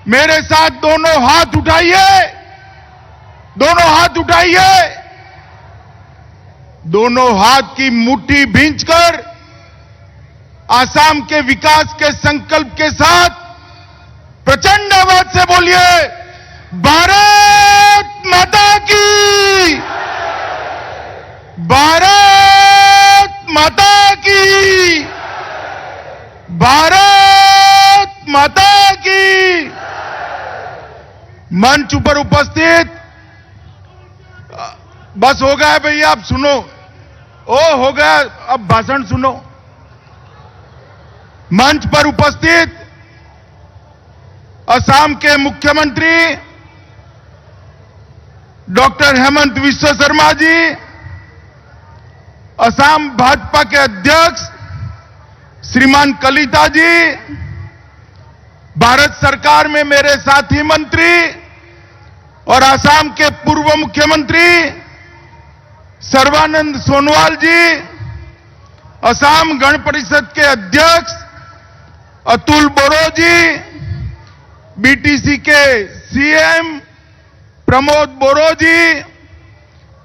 मेरे साथ दोनों हाथ उठाइए, दोनों हाथ उठाइए, दोनों हाथ की मुट्ठी भींचकर आसाम के विकास के संकल्प के साथ प्रचंड आवाज से बोलिए, भारत माता की, भारत माता की, भारत माता की। मंच पर उपस्थित, बस हो गया भैया, आप सुनो, ओ हो गया, अब भाषण सुनो। मंच पर उपस्थित असम के मुख्यमंत्री डॉक्टर हेमंत विश्व शर्मा जी, असम भाजपा के अध्यक्ष श्रीमान कलिता जी, भारत सरकार में मेरे साथी मंत्री और असम के पूर्व मुख्यमंत्री सर्बानंद सोनोवाल जी, असम गण परिषद के अध्यक्ष अतुल बोरो जी, बीटीसी के सीएम प्रमोद बोरो जी,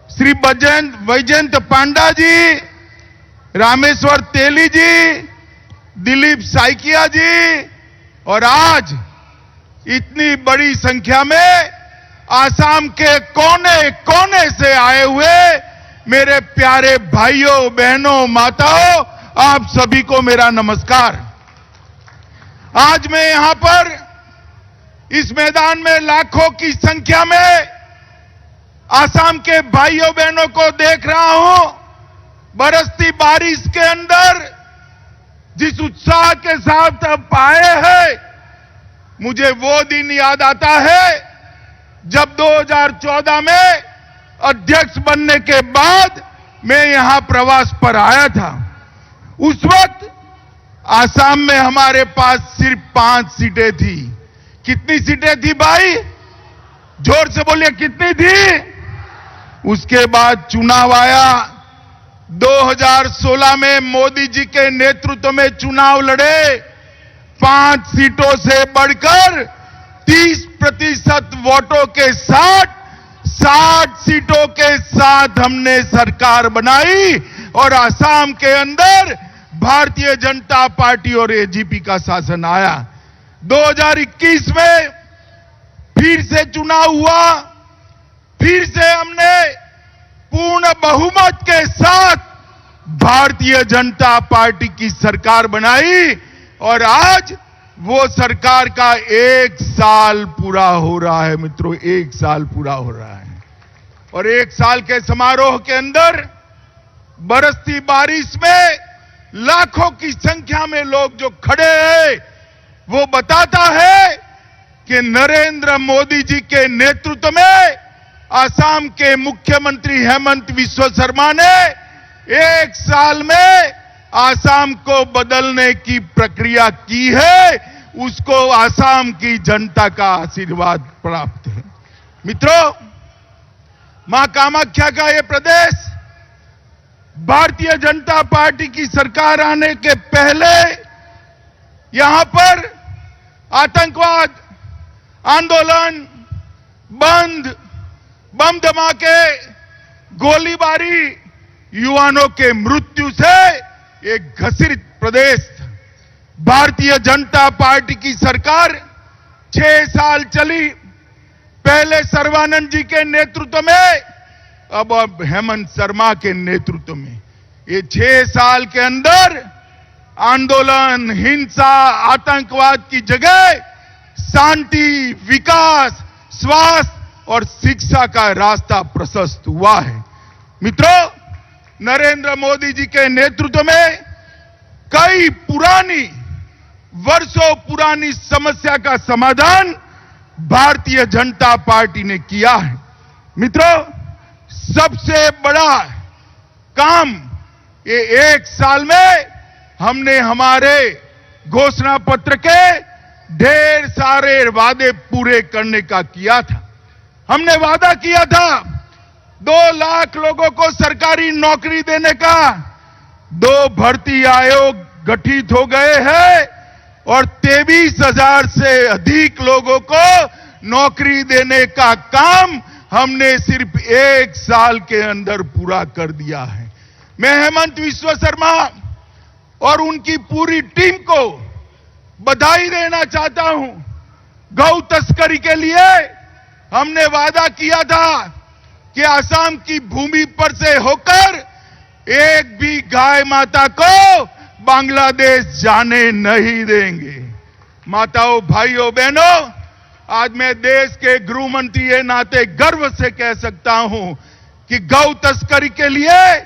श्री वैजयंत पांडा जी, रामेश्वर तेली जी, दिलीप साइकिया जी, और आज इतनी बड़ी संख्या में आसाम के कोने कोने से आए हुए मेरे प्यारे भाइयों बहनों माताओं, आप सभी को मेरा नमस्कार। आज मैं यहां पर इस मैदान में लाखों की संख्या में आसाम के भाइयों बहनों को देख रहा हूं। बरसती बारिश के अंदर जिस उत्साह के साथ अब आए हैं, मुझे वो दिन याद आता है जब 2014 में अध्यक्ष बनने के बाद मैं यहां प्रवास पर आया था। उस वक्त आसाम में हमारे पास सिर्फ 5 सीटें थी। कितनी सीटें थी भाई? जोर से बोलिए, कितनी थी? उसके बाद चुनाव आया। 2016 में मोदी जी के नेतृत्व में चुनाव लड़े। 5 सीटों से बढ़कर 30% वोटों के साथ 60 सीटों के साथ हमने सरकार बनाई और आसाम के अंदर भारतीय जनता पार्टी और एजीपी का शासन आया। 2021 में फिर से चुनाव हुआ, फिर से हमने पूर्ण बहुमत के साथ भारतीय जनता पार्टी की सरकार बनाई और आज वो सरकार का 1 साल पूरा हो रहा है। मित्रों, 1 साल पूरा हो रहा है और 1 साल के समारोह के अंदर बरसती बारिश में लाखों की संख्या में लोग जो खड़े हैं, वो बताता है कि नरेंद्र मोदी जी के नेतृत्व में असम के मुख्यमंत्री हेमंत विश्व शर्मा ने 1 साल में असम को बदलने की प्रक्रिया की है। उसको असम की जनता का आशीर्वाद प्राप्त है। मित्रों, मां कामाख्या का यह प्रदेश भारतीय जनता पार्टी की सरकार आने के पहले यहां पर आतंकवाद, आंदोलन, बंद, बम धमाके, गोलीबारी, युवाओं के मृत्यु से एक घसीट प्रदेश था। भारतीय जनता पार्टी की सरकार 6 साल चली, पहले सर्बानंद जी के नेतृत्व में, अब हेमंत शर्मा के नेतृत्व में। ये 6 साल के अंदर आंदोलन, हिंसा, आतंकवाद की जगह शांति, विकास, स्वास्थ्य और शिक्षा का रास्ता प्रशस्त हुआ है। मित्रों, नरेंद्र मोदी जी के नेतृत्व में कई पुरानी, वर्षों पुरानी समस्या का समाधान भारतीय जनता पार्टी ने किया है। मित्रों, सबसे बड़ा काम ये 1 साल में हमने हमारे घोषणा पत्र के ढेर सारे वादे पूरे करने का किया था। हमने वादा किया था 2 लाख लोगों को सरकारी नौकरी देने का। 2 भर्ती आयोग गठित हो गए हैं और 23,000 से अधिक लोगों को नौकरी देने का काम हमने सिर्फ 1 साल के अंदर पूरा कर दिया है। मैं हेमंत विश्व शर्मा और उनकी पूरी टीम को बधाई देना चाहता हूं। गौ तस्करी के लिए हमने वादा किया था कि असम की भूमि पर से होकर एक भी गाय माता को बांग्लादेश जाने नहीं देंगे। माताओं, भाइयों, बहनों, आज मैं देश के गृह मंत्री के नाते गर्व से कह सकता हूं कि गौ तस्करी के लिए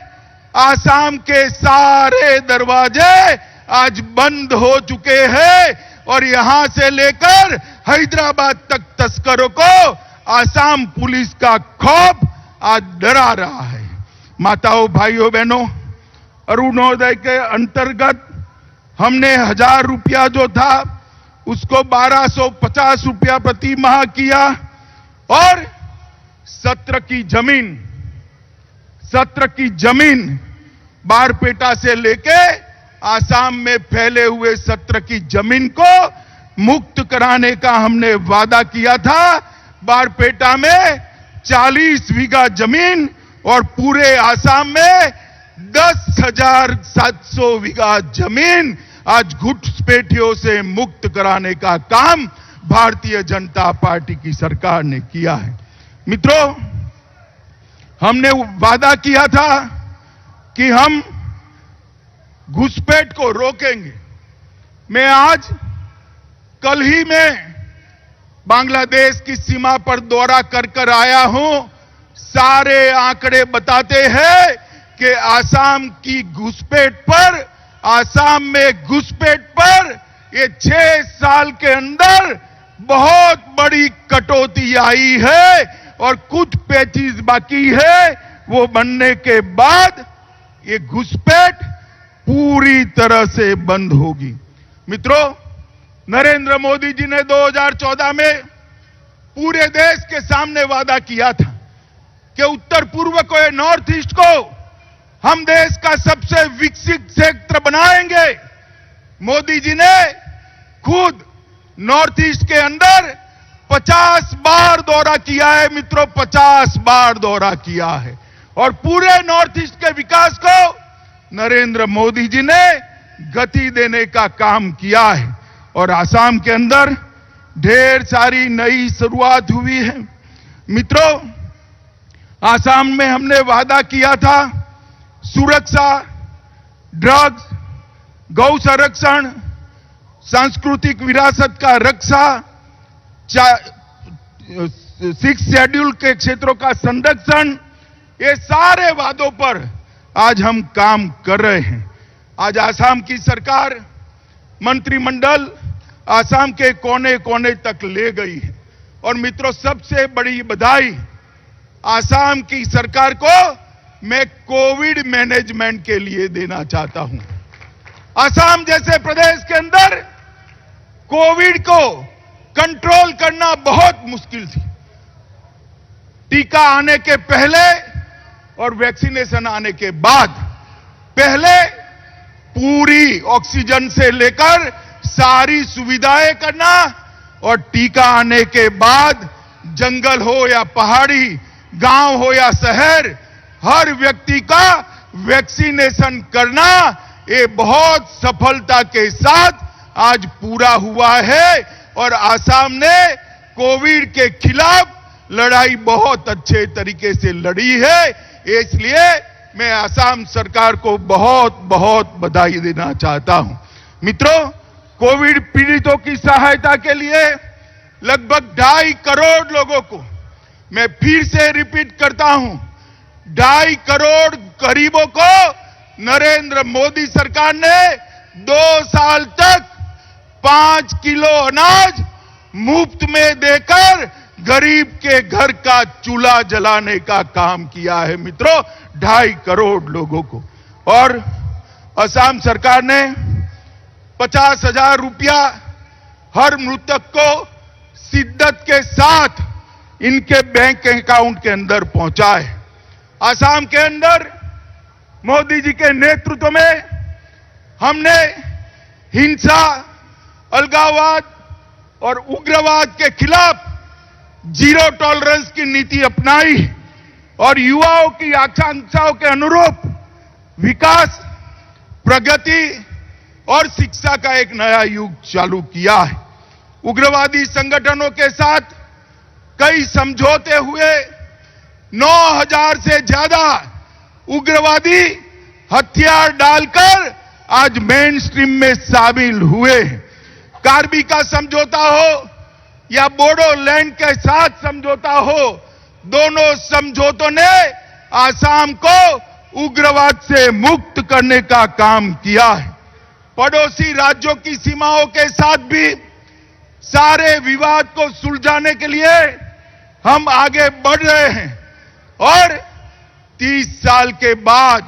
आसाम के सारे दरवाजे आज बंद हो चुके हैं और यहां से लेकर हैदराबाद तक तस्करों को आसाम पुलिस का खौफ आज डरा रहा है। माताओं, भाइयों, बहनों, अरुणोदय के अंतर्गत हमने 1000 रुपया जो था उसको 1250 रुपया प्रति माह किया और सत्र की जमीन बारपेटा से लेके आसाम में फैले हुए सत्र की जमीन को मुक्त कराने का हमने वादा किया था। बारपेटा में 40 बीघा जमीन और पूरे आसाम में 10,700 बीघा जमीन आज घुसपैठियों से मुक्त कराने का काम भारतीय जनता पार्टी की सरकार ने किया है। मित्रों, हमने वादा किया था कि हम घुसपैठ को रोकेंगे। मैं आज कल ही में बांग्लादेश की सीमा पर दौरा कर आया हूं। सारे आंकड़े बताते हैं कि आसाम में घुसपैठ पर ये 6 साल के अंदर बहुत बड़ी कटौती आई है और कुछ पैचीज बाकी है। वो बनने के बाद ये घुसपैठ पूरी तरह से बंद होगी। मित्रों, नरेंद्र मोदी जी ने 2014 में पूरे देश के सामने वादा किया था कि उत्तर पूर्व को, नॉर्थ ईस्ट को हम देश का सबसे विकसित क्षेत्र बनाएंगे। मोदी जी ने खुद नॉर्थ ईस्ट के अंदर 50 बार दौरा किया है। मित्रों, 50 बार दौरा किया है और पूरे नॉर्थ ईस्ट के विकास को नरेंद्र मोदी जी ने गति देने का काम किया है और आसाम के अंदर ढेर सारी नई शुरुआत हुई है। मित्रों, आसाम में हमने वादा किया था सुरक्षा, ड्रग्स, गौ संरक्षण, सांस्कृतिक विरासत का रक्षा, 6 शेड्यूल के क्षेत्रों का संरक्षण, ये सारे वादों पर आज हम काम कर रहे हैं। आज आसाम की सरकार, मंत्रिमंडल आसाम के कोने कोने तक ले गई है और मित्रों, सबसे बड़ी बधाई आसाम की सरकार को मैं कोविड मैनेजमेंट के लिए देना चाहता हूं। आसाम जैसे प्रदेश के अंदर कोविड को कंट्रोल करना बहुत मुश्किल थी। टीका आने के पहले और वैक्सीनेशन आने के बाद, पहले पूरी ऑक्सीजन से लेकर सारी सुविधाएं करना और टीका आने के बाद जंगल हो या पहाड़ी, गांव हो या शहर, हर व्यक्ति का वैक्सीनेशन करना, ये बहुत सफलता के साथ आज पूरा हुआ है और आसाम ने कोविड के खिलाफ लड़ाई बहुत अच्छे तरीके से लड़ी है। इसलिए मैं आसाम सरकार को बहुत बहुत बधाई देना चाहता हूं। मित्रों, कोविड पीड़ितों की सहायता के लिए लगभग 2.5 करोड़ लोगों को, मैं फिर से रिपीट करता हूं, 2.5 करोड़ गरीबों को नरेंद्र मोदी सरकार ने 2 साल तक 5 किलो अनाज मुफ्त में देकर गरीब के घर का चूल्हा जलाने का काम किया है। मित्रों, 2.5 करोड़ लोगों को। और असम सरकार ने 50,000 रुपया हर मृतक को शिद्दत के साथ इनके बैंक अकाउंट के अंदर पहुंचाए। असम के अंदर मोदी जी के नेतृत्व में हमने हिंसा, अलगाववाद और उग्रवाद के खिलाफ जीरो टॉलरेंस की नीति अपनाई और युवाओं की आकांक्षाओं के अनुरूप विकास, प्रगति और शिक्षा का एक नया युग चालू किया है। उग्रवादी संगठनों के साथ कई समझौते हुए 9,000 से ज्यादा उग्रवादी हथियार डालकर आज मेन स्ट्रीम में शामिल हुए। कार्बी का समझौता हो या बोडोलैंड के साथ समझौता हो, दोनों समझौतों ने आसाम को उग्रवाद से मुक्त करने का काम किया है। पड़ोसी राज्यों की सीमाओं के साथ भी सारे विवाद को सुलझाने के लिए हम आगे बढ़ रहे हैं और 30 साल के बाद,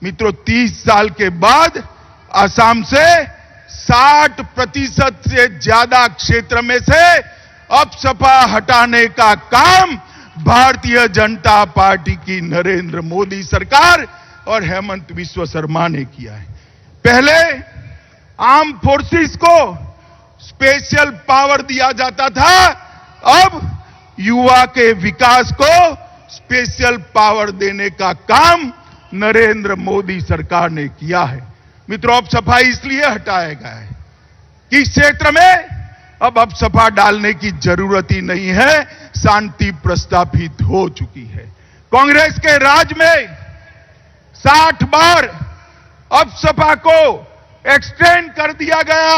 मित्रों 30 साल के बाद असम से 60% से ज्यादा क्षेत्र में से अपसपा हटाने का काम भारतीय जनता पार्टी की नरेंद्र मोदी सरकार और हेमंत बिस्वा शर्मा ने किया है। पहले आर्म फोर्सेस को स्पेशल पावर दिया जाता था, अब युवा के विकास को स्पेशल पावर देने का काम नरेंद्र मोदी सरकार ने किया है। मित्रों, अब सफाई इसलिए हटाया गया है कि इस क्षेत्र में अब सफा डालने की जरूरत ही नहीं है, शांति प्रस्थापित हो चुकी है। कांग्रेस के राज में 60 बार अब सपा को एक्सटेंड कर दिया गया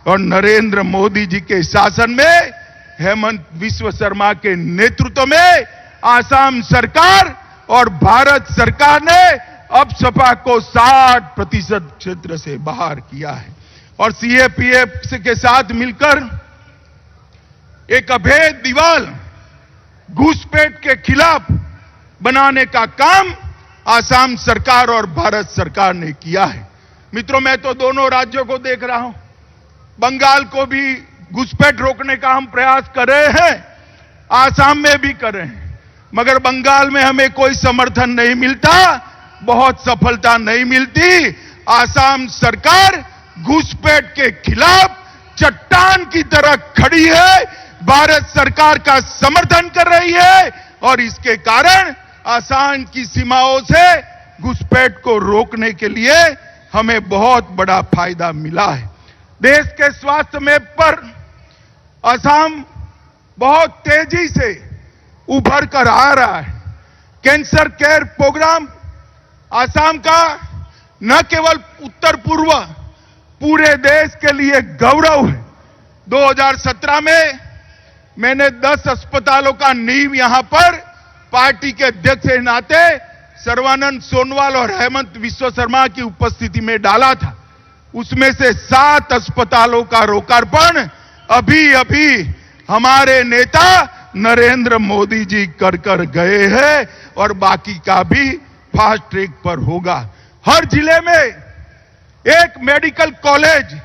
और नरेंद्र मोदी जी के शासन में हेमंत बिस्वा शर्मा के नेतृत्व में आसाम सरकार और भारत सरकार ने अब सपा को 60% क्षेत्र से बाहर किया है और सीएपीएफ के साथ मिलकर एक अभेद दीवार घुसपैठ के खिलाफ बनाने का काम आसाम सरकार और भारत सरकार ने किया है। मित्रों, मैं तो दोनों राज्यों को देख रहा हूं, बंगाल को भी घुसपैठ रोकने का हम प्रयास कर रहे हैं, आसाम में भी कर रहे हैं, मगर बंगाल में हमें कोई समर्थन नहीं मिलता, बहुत सफलता नहीं मिलती। आसाम सरकार घुसपैठ के खिलाफ चट्टान की तरह खड़ी है, भारत सरकार का समर्थन कर रही है और इसके कारण आसाम की सीमाओं से घुसपैठ को रोकने के लिए हमें बहुत बड़ा फायदा मिला है। देश के स्वास्थ्य में पर असम बहुत तेजी से उभर कर आ रहा है। कैंसर केयर प्रोग्राम असम का न केवल उत्तर पूर्व पूरे देश के लिए गौरव है। 2017 में मैंने 10 अस्पतालों का नींव यहां पर पार्टी के अध्यक्ष के नाते सर्बानंद सोनोवाल और हेमंत बिस्वा शर्मा की उपस्थिति में डाला था। उसमें से 7 अस्पतालों का लोकार्पण अभी हमारे नेता नरेंद्र मोदी जी कर गए हैं और बाकी का भी फास्ट ट्रैक पर होगा। हर जिले में एक मेडिकल कॉलेज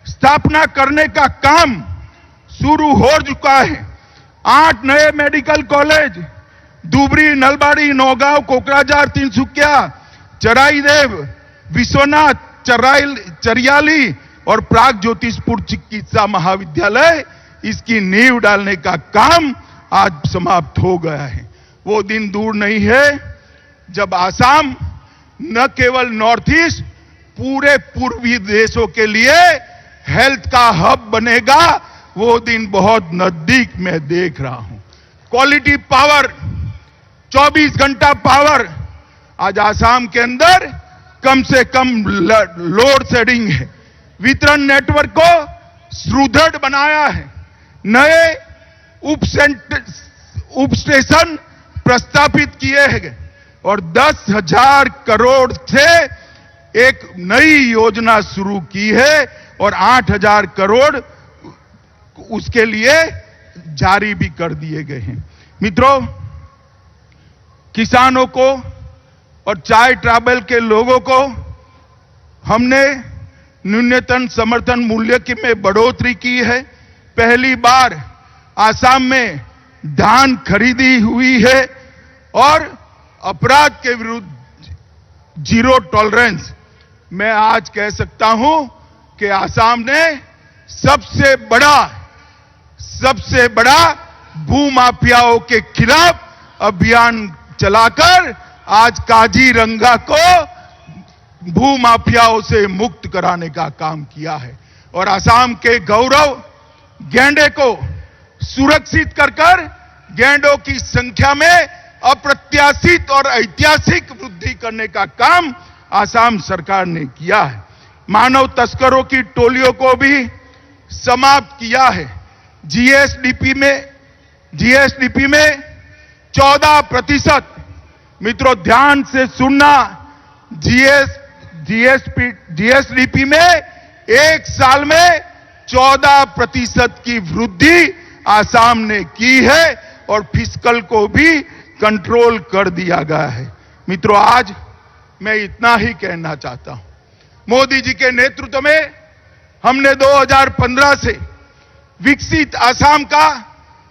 स्थापना करने का काम शुरू हो चुका है। 8 नए मेडिकल कॉलेज धुबरी, नलबाड़ी, नौगांव, कोकराझार, तिनसुकिया, चराईदेव, विश्वनाथ, चरियाली और प्राग ज्योतिषपुर चिकित्सा महाविद्यालय, इसकी नींव डालने का काम आज समाप्त हो गया है। वो दिन दूर नहीं है जब आसाम न केवल नॉर्थ ईस्ट पूरे पूर्वी देशों के लिए हेल्थ का हब बनेगा। वो दिन बहुत नजदीक में देख रहा हूं। क्वालिटी पावर, 24 घंटा पावर आज आसाम के अंदर कम से कम लोड शेडिंग है। वितरण नेटवर्क को सुदृढ़ बनाया है। नए उप स्टेशन प्रस्तावित किए हैं और 10,000 करोड़ से एक नई योजना शुरू की है और 8,000 करोड़ उसके लिए जारी भी कर दिए गए हैं। मित्रों, किसानों को और चाय ट्रायल के लोगों को हमने न्यूनतम समर्थन मूल्य की में बढ़ोतरी की है। पहली बार आसाम में धान खरीदी हुई है और अपराध के विरुद्ध जीरो टॉलरेंस। मैं आज कह सकता हूं कि आसाम ने सबसे बड़ा भूमाफियाओं के खिलाफ अभियान चलाकर आज काजीरंगा को भूमाफियाओं से मुक्त कराने का काम किया है और असम के गौरव गैंडे को सुरक्षित कर गैंडों की संख्या में अप्रत्याशित और ऐतिहासिक वृद्धि करने का काम असम सरकार ने किया है। मानव तस्करों की टोलियों को भी समाप्त किया है। जीएसडीपी में 14%, मित्रों ध्यान से सुनना, जीएसडीपी में एक साल में 14% की वृद्धि असम ने की है और फिस्कल को भी कंट्रोल कर दिया गया है। मित्रों आज मैं इतना ही कहना चाहता हूं, मोदी जी के नेतृत्व में हमने 2015 से विकसित असम का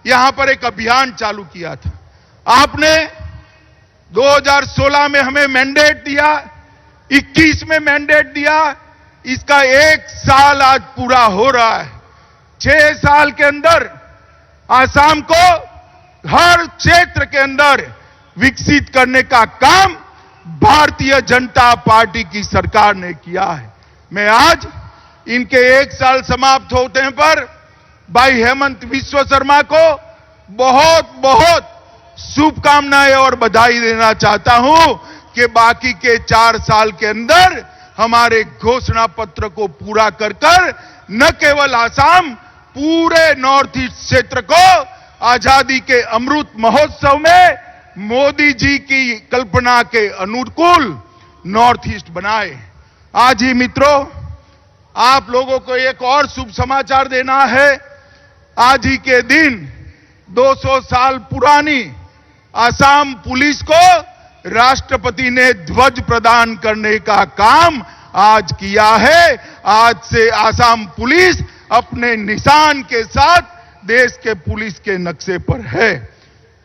यहां पर एक अभियान चालू किया था। आपने 2016 में हमें मैंडेट दिया, 21 में मैंडेट दिया, इसका 1 साल आज पूरा हो रहा है। 6 साल के अंदर असम को हर क्षेत्र के अंदर विकसित करने का काम भारतीय जनता पार्टी की सरकार ने किया है। मैं आज इनके 1 साल समाप्त होने पर भाई हेमंत विश्व शर्मा को बहुत बहुत शुभकामनाएं और बधाई देना चाहता हूं कि बाकी के 4 साल के अंदर हमारे घोषणा पत्र को पूरा कर न केवल असम, पूरे नॉर्थ ईस्ट क्षेत्र को आजादी के अमृत महोत्सव में मोदी जी की कल्पना के अनुकूल नॉर्थ ईस्ट बनाए। आज ही मित्रों आप लोगों को एक और शुभ समाचार देना है। आज ही के दिन 200 साल पुरानी असम पुलिस को राष्ट्रपति ने ध्वज प्रदान करने का काम आज किया है। आज से असम पुलिस अपने निशान के साथ देश के पुलिस के नक्शे पर है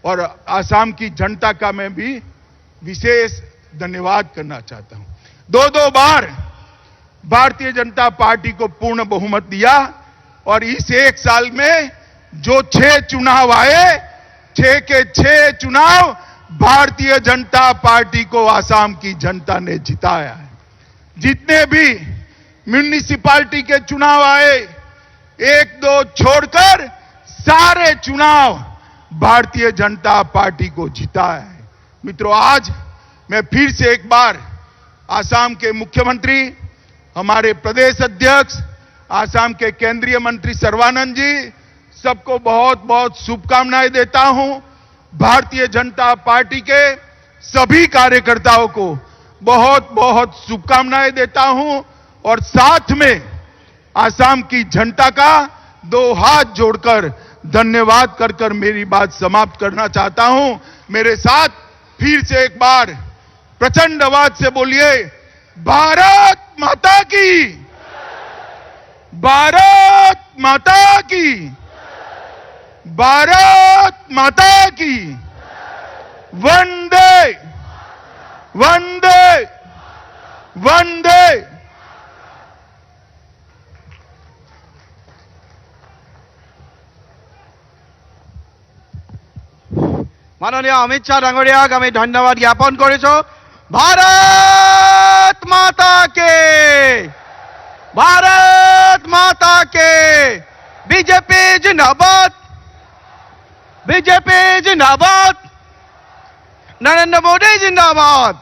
और असम की जनता का मैं भी विशेष धन्यवाद करना चाहता हूं। 2 बार भारतीय जनता पार्टी को पूर्ण बहुमत दिया और इस 1 साल में जो 6 चुनाव आए, 6 के 6 चुनाव भारतीय जनता पार्टी को असम की जनता ने जिताया है। जितने भी म्युनिसिपैलिटी के चुनाव आए, 1-2 छोड़कर सारे चुनाव भारतीय जनता पार्टी को जिताया है। मित्रों आज मैं फिर से एक बार असम के मुख्यमंत्री, हमारे प्रदेश अध्यक्ष, असम के केंद्रीय मंत्री सर्बानंद जी, सबको बहुत बहुत शुभकामनाएं देता हूं। भारतीय जनता पार्टी के सभी कार्यकर्ताओं को बहुत बहुत शुभकामनाएं देता हूं और साथ में असम की जनता का 2 हाथ जोड़कर धन्यवाद कर मेरी बात समाप्त करना चाहता हूं। मेरे साथ फिर से एक बार प्रचंड आवाज से बोलिए, भारत माता की, भारत माता की, भारत माता की, वंदे वंदे वंदे। माननीय अमित शाह डांगरियाक आमी धन्यवाद ज्ञापन करिছো। भारत माता के, भारत माता के, बीजेपी जिंदाबाद, बीजेपी जिंदाबाद, नरेंद्र मोदी जिंदाबाद।